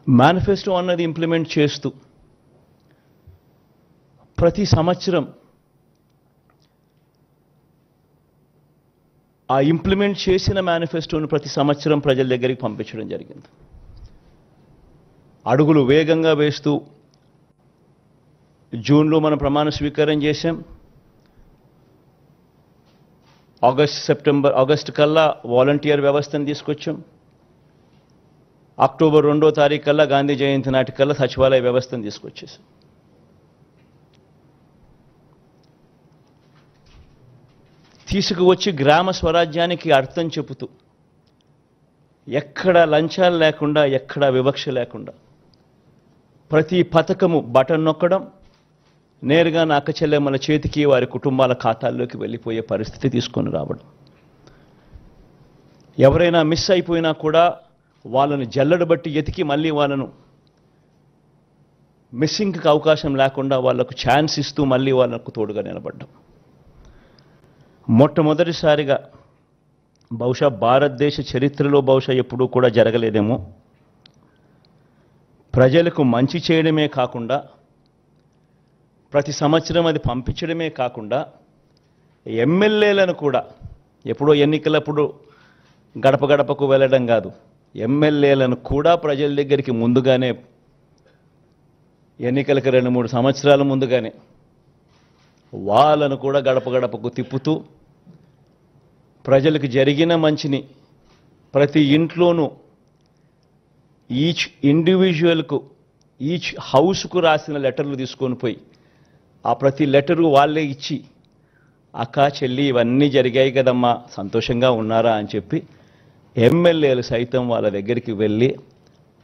Manifesto అన్నది implement చేస్తూ ప్రతి సంవత్సరం ఆ ఇంప్లిమెంట్ చేసిన మేనిఫెస్టోను ప్రతి సంవత్సరం ప్రజల దగ్గరికి పంపించడం జరిగింది. అడుగులు వేగంగా వేస్తూ జూన్లో మనం ప్రమాణ స్వీకారం చేశాం. ఆగస్ట్ కల్లా వాలంటీర్ వ్యవస్థను తీసుకొచ్చాం. అక్టోబర్ 2వ తారీఖు కల్లా గాంధీ జయంతి నాటికల్లా సచివాలయ వ్యవస్థను తీసుకొచ్చేసాం. తీసుకువచ్చి గ్రామ స్వరాజ్యానికి అర్థం చెబుతూ ఎక్కడ లంచాలు లేకుండా, ఎక్కడ వివక్ష లేకుండా ప్రతి పథకము బటన్ నొక్కడం, నేరుగా నా అక్క చెల్లెమ్మల చేతికి వారి కుటుంబాల ఖాతాల్లోకి వెళ్ళిపోయే పరిస్థితి తీసుకొని రావడం. ఎవరైనా మిస్ అయిపోయినా కూడా వాళ్ళని జల్లెడ బట్టి ఎతికి మళ్ళీ వాళ్ళను మిస్సింగ్కి అవకాశం లేకుండా వాళ్లకు ఛాన్స్ ఇస్తూ మళ్ళీ వాళ్ళకు తోడుగా నిలబడ్డం. మొట్టమొదటిసారిగా బహుశా భారతదేశ చరిత్రలో బహుశా ఎప్పుడూ కూడా జరగలేదేమో, ప్రజలకు మంచి చేయడమే కాకుండా ప్రతి సంవత్సరం అది పంపించడమే కాకుండా ఎమ్మెల్యేలను కూడా ఎప్పుడో ఎన్నికలప్పుడు గడప గడపకు వెళ్ళడం కాదు, ఎమ్మెల్యేలను కూడా ప్రజల దగ్గరికి ముందుగానే ఎన్నికలకు 2-3 సంవత్సరాల ముందుగానే వాళ్ళను కూడా గడప గడపకు తిప్పుతూ ప్రజలకు జరిగిన మంచిని ప్రతి ఇంట్లోనూ ఈచ్ ఇండివిజువల్కు ఈచ్ హౌస్కు రాసిన లెటర్లు తీసుకొని పోయి ఆ ప్రతి లెటరు వాళ్ళే ఇచ్చి అక్క చెల్లి ఇవన్నీ జరిగాయి కదమ్మా సంతోషంగా ఉన్నారా అని చెప్పి ఎమ్మెల్యేలు సైతం వాళ్ళ దగ్గరికి వెళ్ళి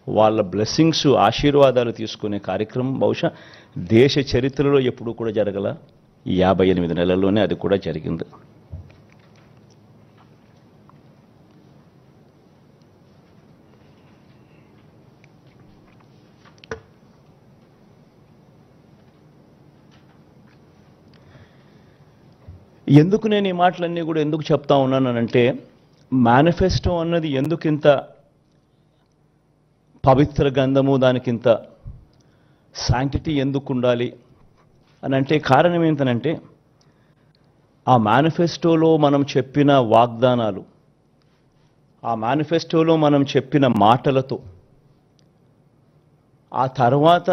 వాళ్ళ బ్లెస్సింగ్స్ ఆశీర్వాదాలు తీసుకునే కార్యక్రమం బహుశా దేశ చరిత్రలో ఎప్పుడూ కూడా జరగల. ఈ 58 నెలల్లోనే అది కూడా జరిగింది. ఎందుకు నేను ఈ మాటలన్నీ కూడా ఎందుకు చెప్తా ఉన్నానంటే, మేనిఫెస్టో అన్నది ఎందుకింత పవిత్ర గంధము, దానికింత శాంక్టిటీ ఎందుకు ఉండాలి అని అంటే కారణం ఏంటనంటే, ఆ మేనిఫెస్టోలో మనం చెప్పిన వాగ్దానాలు, ఆ మేనిఫెస్టోలో మనం చెప్పిన మాటలతో ఆ తర్వాత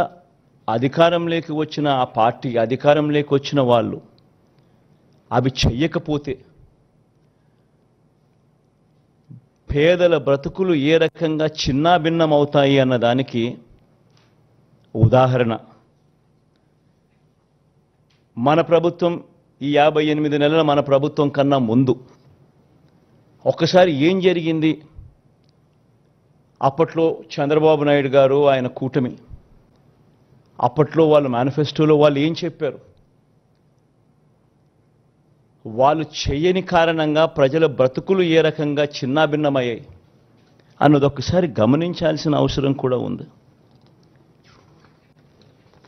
అధికారంలోకి వచ్చిన ఆ పార్టీ, అధికారంలోకి వచ్చిన వాళ్ళు అవి చెయ్యకపోతే పేదల బ్రతుకులు ఏ రకంగా చిన్నాభిన్నమవుతాయి అన్నదానికి ఉదాహరణ మన ప్రభుత్వం, ఈ 58 నెలల మన ప్రభుత్వం కన్నా ముందు ఒక్కసారి ఏం జరిగింది, అప్పట్లో చంద్రబాబు నాయుడు గారు ఆయన కూటమి, అప్పట్లో వాళ్ళ మేనిఫెస్టోలో వాళ్ళు ఏం చెప్పారు, వాళ్ళు చేయని కారణంగా ప్రజల బ్రతుకులు ఏ రకంగా చిన్నాభిన్నమయ్యాయి అన్నది ఒక్కసారి గమనించాల్సిన అవసరం కూడా ఉంది.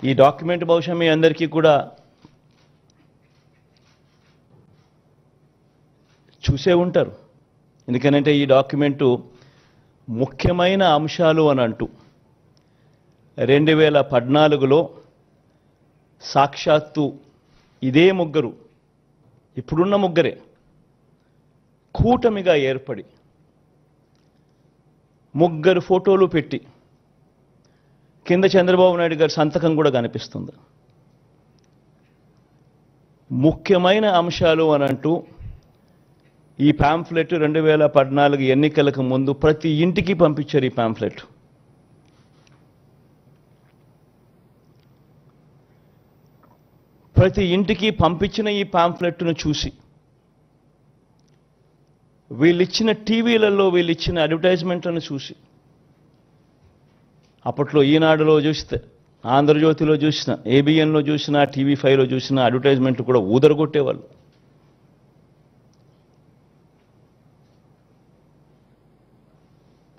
ఈ డాక్యుమెంట్ బహుశా మీ అందరికీ కూడా చూసే ఉంటారు. ఎందుకనంటే ఈ డాక్యుమెంటు ముఖ్యమైన అంశాలు అని అంటూ 2014లో సాక్షాత్తు ఇదే ముగ్గురు, ఇప్పుడున్న ముగ్గురే కూటమిగా ఏర్పడి ముగ్గురు ఫోటోలు పెట్టి కింద చంద్రబాబు నాయుడు గారి సంతకం కూడా కనిపిస్తుంది. ముఖ్యమైన అంశాలు అని అంటూ ఈ పాంఫ్లెట్ 2014 ఎన్నికలకు ముందు ప్రతి ఇంటికి పంపించారు. ఈ పాంఫ్లెట్ ప్రతి ఇంటికి పంపించిన ఈ పాంఫ్లెట్ను చూసి వీళ్ళిచ్చిన టీవీలలో వీళ్ళిచ్చిన అడ్వర్టైజ్మెంట్లను చూసి, అప్పట్లో ఈనాడులో చూస్తే, ఆంధ్రజ్యోతిలో చూసిన, ఏబిఎన్లో చూసిన, TV5లో చూసిన అడ్వర్టైజ్మెంట్లు కూడా ఊదరగొట్టేవాళ్ళు.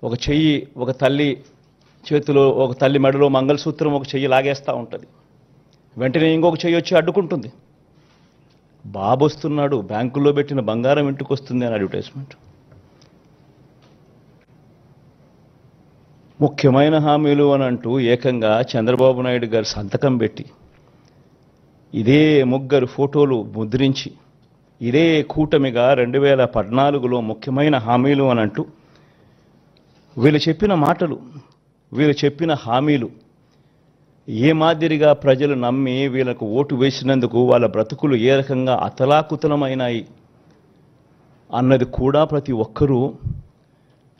ఒక చెయ్యి ఒక తల్లి చేతిలో, ఒక తల్లి మెడలో మంగళసూత్రం ఒక చెయ్యి లాగేస్తూ ఉంటుంది, వెంటనే ఇంకొక చెయ్యి వచ్చి అడ్డుకుంటుంది. బాబు వస్తున్నాడు, బ్యాంకుల్లో పెట్టిన బంగారం ఇంటికి వస్తుంది అని అడ్వర్టైజ్మెంట్. ముఖ్యమైన హామీలు అని అంటూ ఏకంగా చంద్రబాబు నాయుడు గారు సంతకం పెట్టి ఇదే ముగ్గురు ఫోటోలు ముద్రించి ఇదే కూటమిగా 2014లో ముఖ్యమైన హామీలు అని అంటూ వీళ్ళు చెప్పిన మాటలు, వీళ్ళు చెప్పిన హామీలు ఏ మాదిరిగా ప్రజలు నమ్మి వీళ్ళకు ఓటు వేసినందుకు వాళ్ళ బ్రతుకులు ఏ రకంగా అతలాకుతలమైనాయి అన్నది కూడా ప్రతి ఒక్కరూ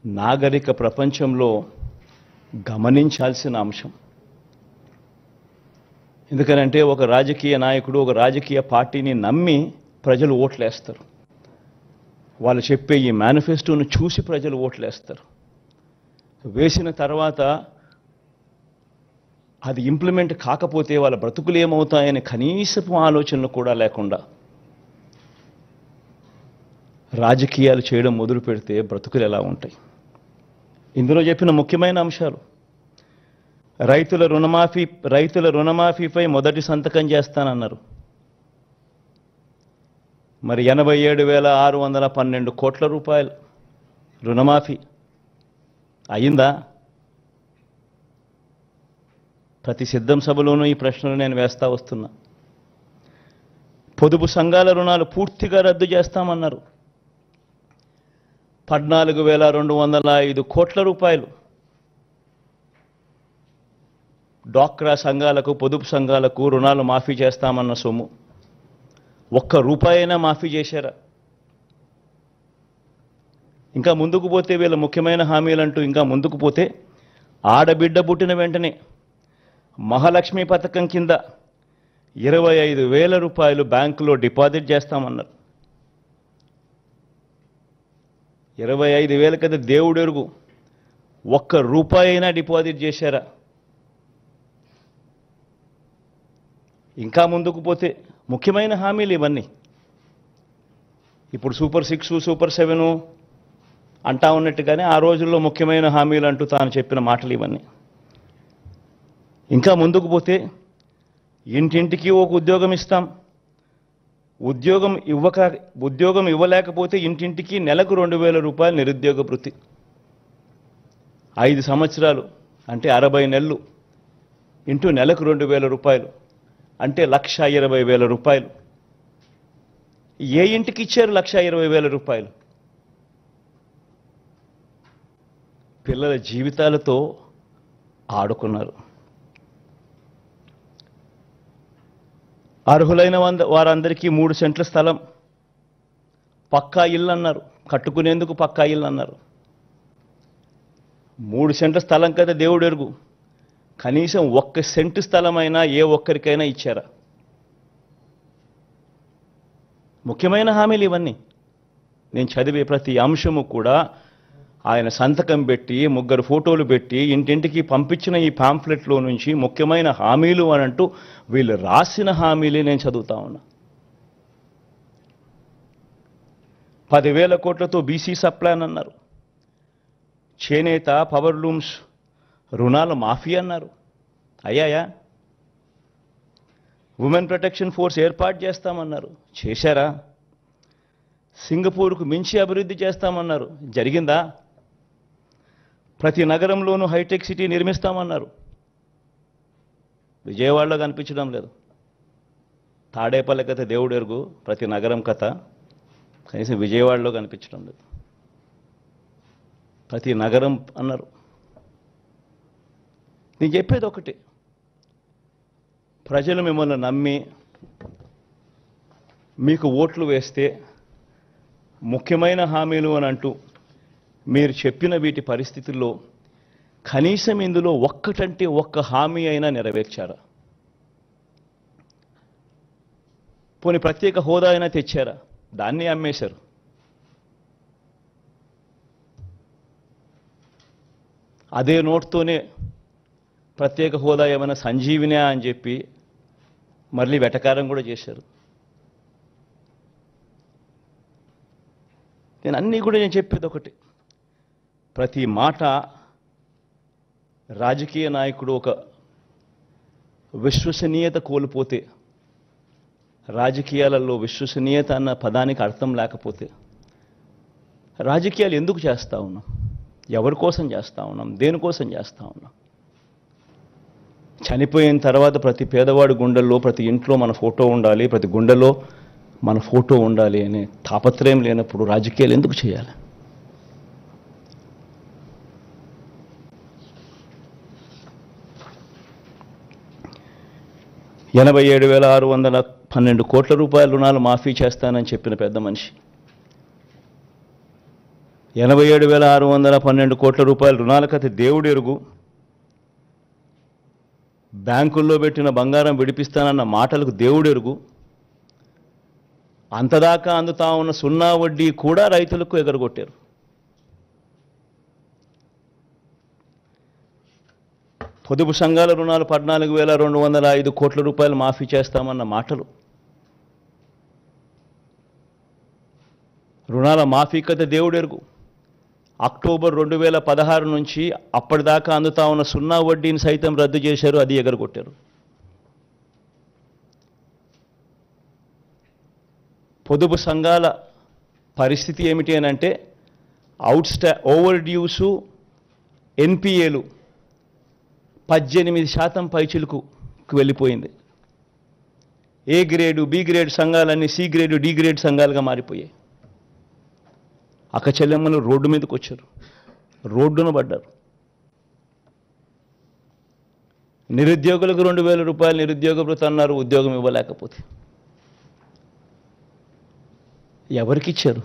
నాగరిక ప్రపంచంలో గమనించాల్సిన అంశం. ఎందుకనంటే ఒక రాజకీయ నాయకుడు ఒక రాజకీయ పార్టీని నమ్మి ప్రజలు ఓట్లేస్తారు. వాళ్ళు చెప్పే ఈ మేనిఫెస్టోను చూసి ప్రజలు ఓట్లేస్తారు. వేసిన తర్వాత అది ఇంప్లిమెంట్ కాకపోతే వాళ్ళ బ్రతుకులు ఏమవుతాయని కనీసపు ఆలోచనలు కూడా లేకుండా రాజకీయాలు చేయడం మొదలు పెడితే బ్రతుకులు ఎలా ఉంటాయి? ఇందులో చెప్పిన ముఖ్యమైన అంశాలు, రైతుల రుణమాఫీపై మొదటి సంతకం చేస్తానన్నారు. మరి 87,612 కోట్ల రూపాయలు రుణమాఫీ అయిందా? ప్రతి సిద్ధం సభలోనూ ఈ ప్రశ్నలు నేను వేస్తా వస్తున్నా. పొదుపు సంఘాల రుణాలు పూర్తిగా రద్దు చేస్తామన్నారు. 14,205 కోట్ల రూపాయలు డ్వాక్రా సంఘాలకు, పొదుపు సంఘాలకు రుణాలు మాఫీ చేస్తామన్న సొమ్ము ఒక్క రూపాయైనా మాఫీ చేశారా? ఇంకా ముందుకు పోతే వీళ్ళ ముఖ్యమైన హామీలంటూ ఇంకా ముందుకు పోతే ఆడబిడ్డ పుట్టిన వెంటనే మహాలక్ష్మి పథకం కింద 25,000 రూపాయలు బ్యాంకులో డిపాజిట్ చేస్తామన్నారు. 25,000 కదా దేవుడెరుగు, ఒక్క రూపాయి అయినా డిపాజిట్ చేశారా? ఇంకా ముందుకు పోతే ముఖ్యమైన హామీలు ఇవన్నీ. ఇప్పుడు సూపర్ 6, సూపర్ 7 అంటా ఉన్నట్టుగానే ఆ రోజుల్లో ముఖ్యమైన హామీలు అంటూ తాను చెప్పిన మాటలు ఇవన్నీ. ఇంకా ముందుకు పోతే ఇంటింటికి ఒక ఉద్యోగం ఇస్తాం, ఉద్యోగం ఇవ్వలేకపోతే ఇంటింటికి నెలకు 2,000 రూపాయలు నిరుద్యోగ భృతి. 5 సంవత్సరాలు అంటే 60 నెలలు ఇంటూ నెలకు 2,000 రూపాయలు అంటే 1,20,000 రూపాయలు. ఏ ఇంటికి ఇచ్చారు 1,20,000 రూపాయలు? పిల్లల జీవితాలతో ఆడుకున్నారు. అర్హులైన వారందరికీ 3 సెంట్ల స్థలం, పక్కా ఇల్లు అన్నారు, కట్టుకునేందుకు పక్కా ఇల్లు అన్నారు. 3 సెంట్ల స్థలం కదా దేవుడు ఎరుగు, కనీసం 1 సెంటు స్థలమైనా ఏ ఒక్కరికైనా ఇచ్చారా? ముఖ్యమైన హామీలు ఇవన్నీ. నేను చదివే ప్రతి అంశము కూడా ఆయన సంతకం పెట్టి 3 ఫోటోలు పెట్టి ఇంటింటికి పంపించిన ఈ పాంఫ్లెట్లో నుంచి ముఖ్యమైన హామీలు అని అంటూ వీళ్ళు రాసిన హామీలే నేను చదువుతా ఉన్నా. 10,000 కోట్లతో బీసీ సప్లాన్ అన్నారు. చేనేత, పవర్ లూమ్స్ రుణాలు మాఫీ అన్నారు. అయ్యాయా? ఉమెన్ ప్రొటెక్షన్ ఫోర్స్ ఏర్పాటు చేస్తామన్నారు. చేశారా? సింగపూర్కు మించి అభివృద్ధి చేస్తామన్నారు. జరిగిందా? ప్రతి నగరంలోనూ హైటెక్ సిటీ నిర్మిస్తామన్నారు. విజయవాడలో కనిపించడం లేదు. తాడేపల్లి కథ దేవుడు ఎరుగు, ప్రతి నగరం కథ కనీసం విజయవాడలో కనిపించడం లేదు. ప్రతి నగరం అన్నారు. నేను చెప్పేది ఒకటి, ప్రజలు మిమ్మల్ని నమ్మి మీకు ఓట్లు వేస్తే ముఖ్యమైన హామీలు అని అంటూ మీరు చెప్పిన వీటి పరిస్థితుల్లో కనీసం ఇందులో ఒక్కటంటే ఒక్క హామీ అయినా నెరవేర్చారా? పోనీ ప్రత్యేక హోదా అయినా తెచ్చారా? దాన్ని అమ్మేశారు. అదే నోట్తోనే ప్రత్యేక హోదా ఏమైనా సంజీవినా అని చెప్పి మళ్ళీ వెటకారం కూడా చేశారు. నేను చెప్పేది ఒకటి, ప్రతి మాట రాజకీయ నాయకుడు ఒక విశ్వసనీయత కోల్పోతే, రాజకీయాలలో విశ్వసనీయత అన్న పదానికి అర్థం లేకపోతే రాజకీయాలు ఎందుకు చేస్తా ఉన్నాం? ఎవరి కోసం చేస్తూ ఉన్నాం? దేనికోసం చేస్తూ ఉన్నాం? చనిపోయిన తర్వాత ప్రతి పేదవాడి గుండెల్లో, ప్రతి ఇంట్లో మన ఫోటో ఉండాలి, ప్రతి గుండెలో మన ఫోటో ఉండాలి అనే తాపత్రయం లేనప్పుడు రాజకీయాలు ఎందుకు చేయాలి? ₹87,612 కోట్ల రుణాలు మాఫీ చేస్తానని చెప్పిన పెద్ద మనిషి 87,612 కోట్ల రుణాల కథ దేవుడు ఎరుగు. బ్యాంకుల్లో పెట్టిన బంగారం విడిపిస్తానన్న మాటలకు దేవుడు ఎరుగు. అంతదాకా అందుతా ఉన్న సున్నా వడ్డీ కూడా రైతులకు ఎగరగొట్టారు. పొదుపు సంఘాల రుణాలు ₹14,205 కోట్ల మాఫీ చేస్తామన్న మాటలు, రుణాల మాఫీ కథ దేవుడు ఎరుగు. అక్టోబర్ 2016 నుంచి అప్పటిదాకా అందుతా ఉన్న సున్నా వడ్డీని సైతం రద్దు చేశారు, అది ఎగరగొట్టారు. పొదుపు సంఘాల పరిస్థితి ఏమిటి అని అంటే ఓవర్ డ్యూసు, ఎన్పిఏలు 18% పైచిలుకు వెళ్ళిపోయింది. ఏ గ్రేడు, బి గ్రేడ్ సంఘాలన్నీ సి గ్రేడు, డి గ్రేడ్ సంఘాలుగా మారిపోయాయి. అక్కచెల్లెమ్మలు రోడ్డు మీదకి వచ్చారు, రోడ్డున పడ్డారు. నిరుద్యోగులకు ₹2,000 నిరుద్యోగ భృతి అన్నారు, ఉద్యోగం ఇవ్వలేకపోతే. ఎవరికిచ్చారు?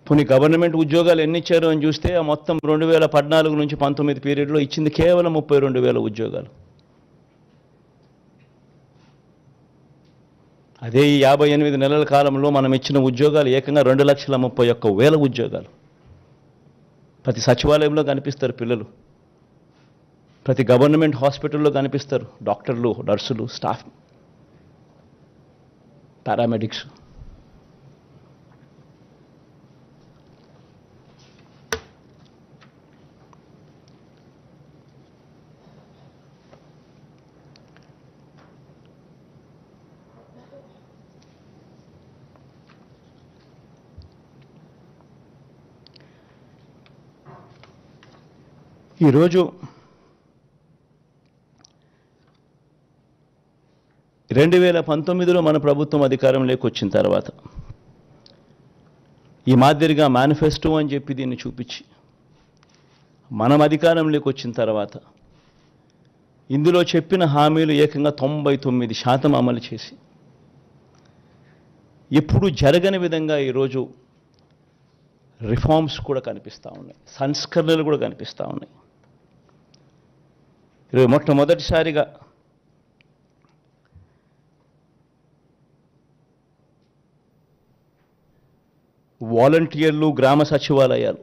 కొన్ని గవర్నమెంట్ ఉద్యోగాలు ఎన్ని ఇచ్చారు అని చూస్తే ఆ మొత్తం 2014 నుంచి 19 పీరియడ్లో ఇచ్చింది కేవలం 32,000 ఉద్యోగాలు. అదే ఈ 58 నెలల కాలంలో మనం ఇచ్చిన ఉద్యోగాలు ఏకంగా 2,31,000 ఉద్యోగాలు. ప్రతి సచివాలయంలో కనిపిస్తారు పిల్లలు, ప్రతి గవర్నమెంట్ హాస్పిటల్లో కనిపిస్తారు డాక్టర్లు, నర్సులు, స్టాఫ్, పారామెడిక్స్. ఈరోజు 2019లో మన ప్రభుత్వం అధికారంలోకి వచ్చిన తర్వాత ఈ మాదిరిగా మేనిఫెస్టో అని చెప్పి దీన్ని చూపించి మనం అధికారంలోకి వచ్చిన తర్వాత ఇందులో చెప్పిన హామీలు ఏకంగా 99% అమలు చేసి ఎప్పుడు జరగని విధంగా ఈరోజు రిఫార్మ్స్ కూడా కనిపిస్తూ ఉన్నాయి, సంస్కరణలు కూడా కనిపిస్తూ ఉన్నాయి. ఈరోజు మొట్టమొదటిసారిగా వాలంటీర్లు, గ్రామ సచివాలయాలు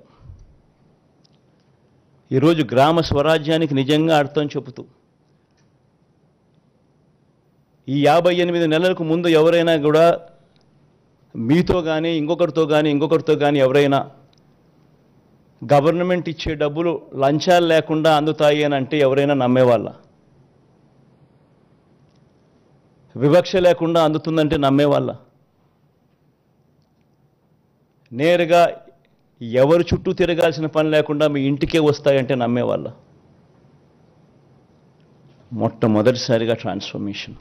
ఈరోజు గ్రామ స్వరాజ్యానికి నిజంగా అర్థం చెబుతూ ఈ 58 నెలలకు ముందు ఎవరైనా కూడా మీతో కానీ ఇంకొకరితో కానీ ఎవరైనా గవర్నమెంట్ ఇచ్చే డబ్బులు లంచాలు లేకుండా అందుతాయి అని అంటే ఎవరైనా నమ్మేవాళ్ళ? వివక్ష లేకుండా అందుతుందంటే నమ్మేవాళ్ళ? నేరుగా ఎవరు చుట్టూ తిరగాల్సిన పని లేకుండా మీ ఇంటికే వస్తాయంటే నమ్మేవాళ్ళ? మొట్టమొదటిసారిగా ట్రాన్స్ఫర్మేషన్.